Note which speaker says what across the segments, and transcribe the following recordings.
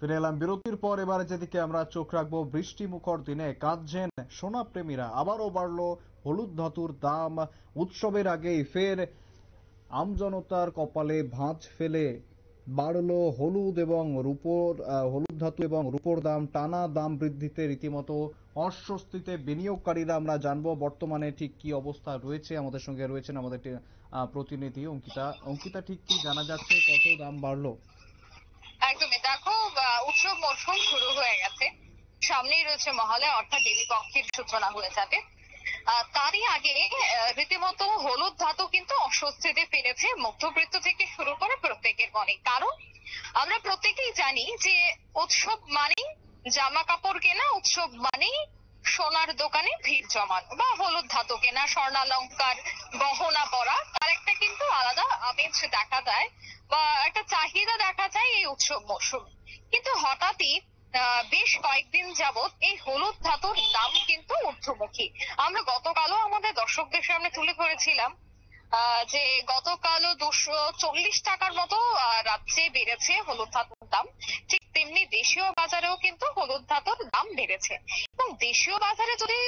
Speaker 1: ফিরে এলাম বিরতির পর। এবারে যেদিকে আমরা চোখ রাখবো, বৃষ্টি মুখর দিনে কাঁদছেন সোনা প্রেমীরা। আবারও বাড়লো হলুদ ধাতুর দাম। উৎসবের আগেই ফের আমজনতার কপালে ভাঁজ ফেলে বাড়লো হলুদ এবং রূপোর হলুদ ধাতু এবং রূপোর দাম। টানা দাম বৃদ্ধিতে রীতিমতো অস্বস্তিতে বিনিয়োগকারীরা। আমরা জানবো বর্তমানে ঠিক কি অবস্থা রয়েছে। আমাদের সঙ্গে রয়েছেন আমাদের প্রতিনিধি অঙ্কিতা। অঙ্কিতা, ঠিক কি জানা যাচ্ছে, কত দাম বাড়লো?
Speaker 2: একদমই দেখো, উৎসব মরশুম শুরু হয়ে গেছে। সামনেই রয়েছে মহালয়া, অর্থাৎ দেবী পক্ষের সূচনা হয়ে যাবে। তারই আগে রীতিমতো হলুদ ধাতু কিন্তু অস্বস্তিতে ফিরেছে মধ্যবিত্ত থেকে শুরু করে প্রত্যেকের মনে। কারণ আমরা প্রত্যেকেই জানি যে উৎসব মানেই জামা কাপড় কেনা, উৎসব মানেই সোনার দোকানে ভিড় জমানো বা হলুদ ধাতু কেনা, স্বর্ণালংকার গহনা পরা, তার একটা কিন্তু আলাদা আমেজ দেখা যায় বা একটা চাহিদা দেখা যায় এই উৎসব মরশুমে। কিন্তু হঠাৎই বেশ কয়েকদিন যাবত এই হলুদ ধাতুর দাম কিন্তু ঊর্ধ্বমুখী। আমরা গতকালও আমাদের দর্শকদের সামনে তুলে ধরেছিলাম যে গতকালও 240 টাকার মতো রাজ্যে বেড়েছে হলুদ ধাতুর দাম। ঠিক তেমনি দেশীয় বাজারেও কিন্তু হলুদ ধাতুর দাম বেড়েছে। এবং দেশীয় বাজারে যদি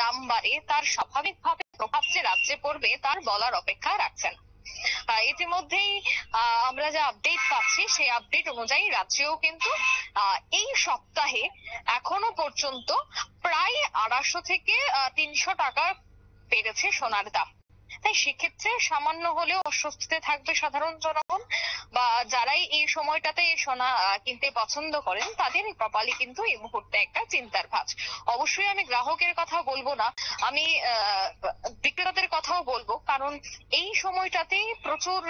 Speaker 2: দাম বাড়ে, তার স্বাভাবিকভাবে প্রভাব যে রাজ্যে পড়বে তার বলার অপেক্ষা রাখছে না। ইতিমধ্যেই আমরা যে আপডেট পাচ্ছি, সেই আপডেট অনুযায়ী রাজ্যেও কিন্তু এই সপ্তাহে এখনো পর্যন্ত প্রায় 250 থেকে 300 টাকা বেড়েছে সোনার দাম। তাই সেক্ষেত্রে সামান্য হলেও অস্বস্তিতে থাকবে সাধারণ জনগণ, বা যারাই এই সময়টাতে সোনা কিনতে পছন্দ করেন তাদের কপালে কিন্তু এই মুহূর্তে একটা চিন্তার ভাঁজ। অবশ্যই আমি গ্রাহকের কথা বলবো না, আমি বিক্রেতাদের কথাও বলবো। কারণ এই সময়টাতেই প্রচুর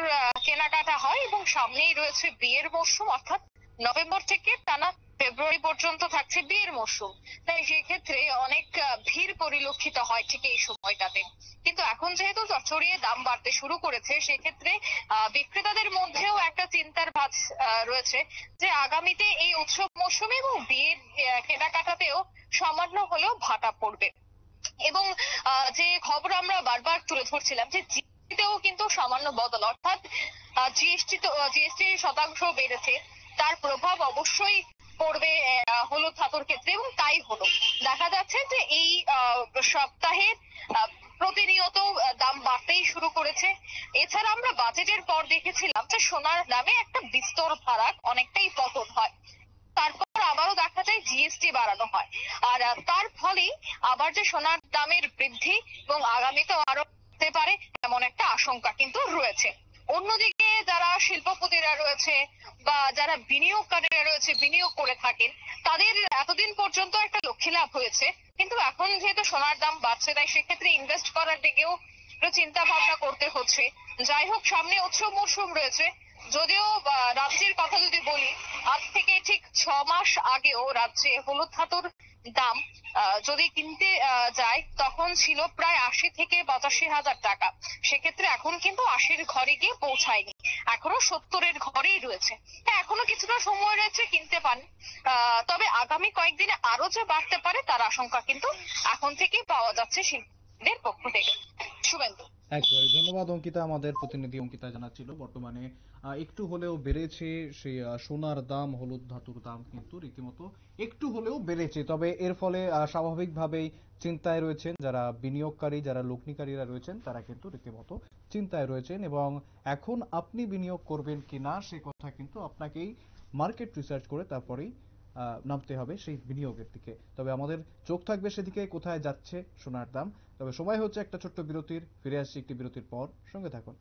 Speaker 2: কেনাকাটা হয় এবং সামনেই রয়েছে বিয়ের মরশুম, অর্থাৎ নভেম্বর থেকে টানা ফেব্রুয়ারি পর্যন্ত থাকছে বিয়ের মরশুম। তাই সেক্ষেত্রে অনেক ভিড় পরিলক্ষিত হয় ঠিক এই সময়টাতে। কিন্তু এখন যেহেতু চড়চড়িয়ে দাম বাড়তে শুরু করেছে, সেক্ষেত্রে বিক্রেতাদের মধ্যেও একটা চিন্তার ভাঁজ রয়েছে যে আগামীতে এই উৎসব মরশুমে এবং বিয়ের কেনাকাটাতেও সামান্য হলেও ভাটা পড়বে। এবং যে খবর আমরা বারবার তুলে ধরছিলাম যে জিএসটিতেও কিন্তু সামান্য বদল, অর্থাৎ জিএসটি শতাংশ বেড়েছে, তার প্রভাব অবশ্যই পড়বে হলুদ ধাতুর ক্ষেত্রে। এবং তাই হলো, দেখা যাচ্ছে যে এই সপ্তাহের প্রতিনিয়ত দাম বাড়তেই শুরু করেছে। এছাড়া আমরা বাজেটের পর দেখেছিলাম যে সোনার দামে একটা বিস্তর ফারাক, অনেকটাই পতন হয়। তারপর আবারও দেখা যায় জিএসটি বাড়ানো হয়। আর তার ফলে আবার যে সোনার দামের বৃদ্ধি এবং আগামীতেও আরো হতে পারে এমন একটা আশঙ্কা কিন্তু রয়েছে। অন্যদিকে যারা শিল্পপতিরা রয়েছে বা যারা বিনিয়োগকারীরা রয়েছে, বিনিয়োগ করে থাকেন, তাদের এতদিন পর্যন্ত একটা লক্ষ্মী লাভ হয়েছে। কিন্তু এখন যেহেতু সোনার দাম বাড়ছে, তাই সেক্ষেত্রে ইনভেস্ট করার দিকেও একটু চিন্তা ভাবনা করতে হচ্ছে। যাই হোক, সামনে উৎসব মরশুম রয়েছে। যদিও রাজ্যের কথা যদি বলি, আজ থেকে ঠিক 6 মাস আগেও রাজ্যে হলুদ ধাতুর দাম যদি কিনতে যায়, তখন ছিল প্রায় 80 থেকে 85 হাজার টাকা। সেক্ষেত্রে এখন কিন্তু 80-র ঘরে গিয়ে পৌঁছায়নি, এখনো 70-এর ঘরেই রয়েছে। এখনো কিছুটা সময় রয়েছে, কিনতে পারেন। তবে আগামী কয়েকদিনে আরো যে বাড়তে পারে তার আশঙ্কা কিন্তু এখন থেকেই পাওয়া যাচ্ছে শিল্পীদের পক্ষ থেকে। শুভেন্দু।
Speaker 1: একেবারে ধন্যবাদ অঙ্কিতা। আমাদের প্রতিনিধি অঙ্কিতা জানাচ্ছিল বর্তমানে একটু হলেও বেড়েছে সেই সোনার দাম। হলুদ ধাতুর দাম কিন্তু রীতিমতো একটু হলেও বেড়েছে। তবে এর ফলে স্বাভাবিকভাবেই চিন্তায় রয়েছেন যারা বিনিয়োগকারী, যারা লগ্নিকারীরা রয়েছেন, তারা কিন্তু রীতিমতো চিন্তায় রয়েছেন। এবং এখন আপনি বিনিয়োগ করবেন কিনা সে কথা কিন্তু আপনাকেই মার্কেট রিসার্চ করে তারপরেই নামতে হবে সেই বিনিয়োগের দিকে। তবে আমাদের চোখ থাকবে সেদিকে, কোথায় যাচ্ছে সোনার দাম। তবে সময় হচ্ছে একটা ছোট্ট বিরতির। ফিরে আসছি একটি বিরতির পর, সঙ্গে থাকুন।